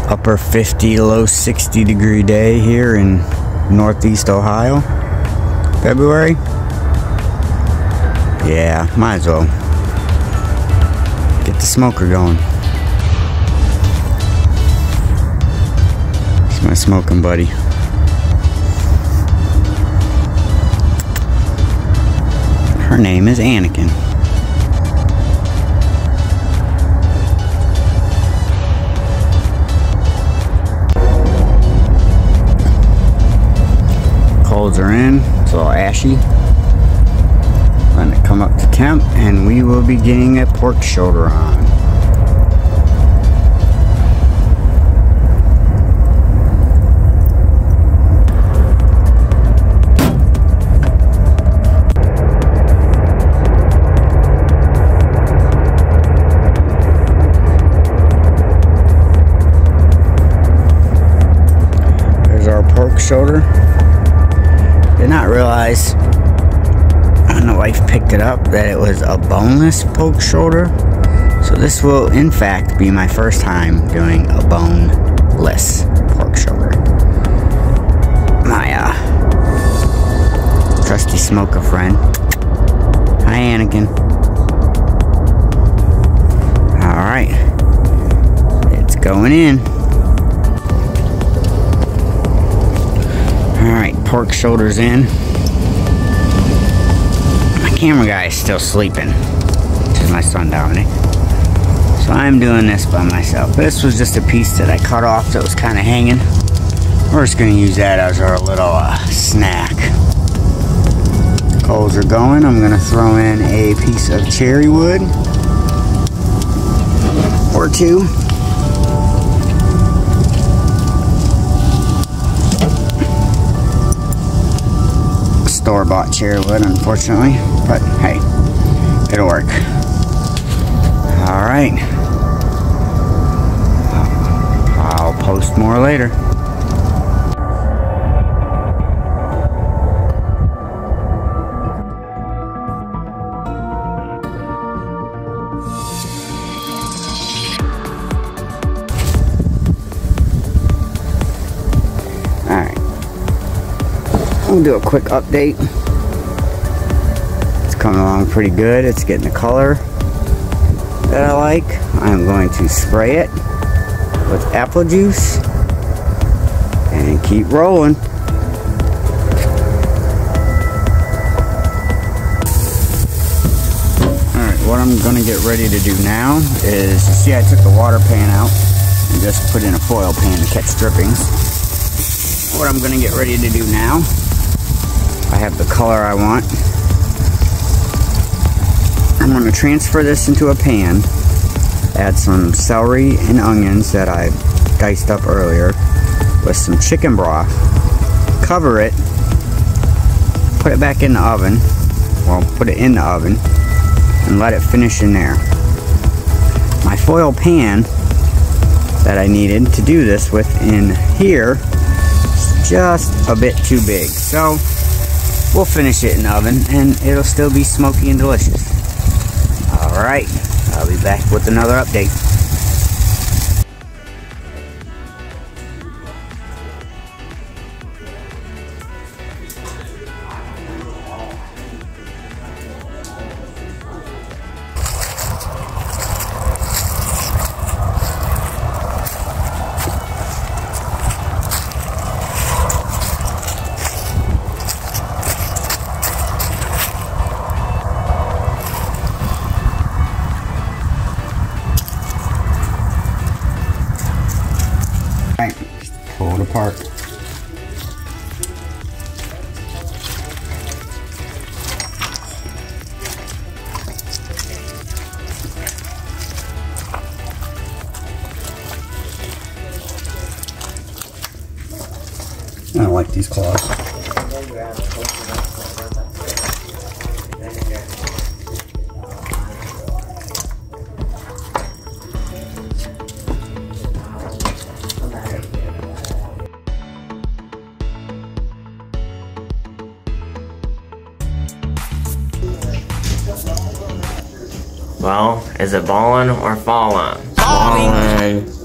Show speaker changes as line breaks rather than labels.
upper 50, low 60 degree day here in Northeast Ohio. February? Yeah, might as well get the smoker going. It's my smoking buddy. Her name is Anakin. Coals are in, it's a little ashy. Letting it come up to temp, and we will be getting a pork shoulder on. There's our pork shoulder. Did not realize when the wife picked it up that it was a boneless pork shoulder. So this will in fact be my first time doing a boneless pork shoulder. My trusty smoker friend. Hi Anakin. Alright. It's going in. Alright, pork shoulders in. My camera guy is still sleeping, which is my son Dominic. So I'm doing this by myself. This was just a piece that I cut off that was kind of hanging. We're just going to use that as our little snack. Coals are going. I'm going to throw in a piece of cherry wood or two. Store-bought cherry wood, unfortunately, but hey, it'll work. Alright, I'll post more later. We'll do a quick update. It's coming along pretty good. It's getting the color that I like. I'm going to spray it with apple juice and keep rolling. Alright, what I'm going to get ready to do now is, you see I took the water pan out and just put in a foil pan to catch drippings. What I'm going to get ready to do now, I have the color I want. I'm going to transfer this into a pan, add some celery and onions that I diced up earlier with some chicken broth, cover it, put it back in the oven, well, put it in the oven, and let it finish in there. My foil pan that I needed to do this with in here is just a bit too big, so we'll finish it in the oven and it'll still be smoky and delicious. Alright, I'll be back with another update. Alright, pull it apart. I don't like these claws.
Well, is it ballin' or fallin'? Ballin'.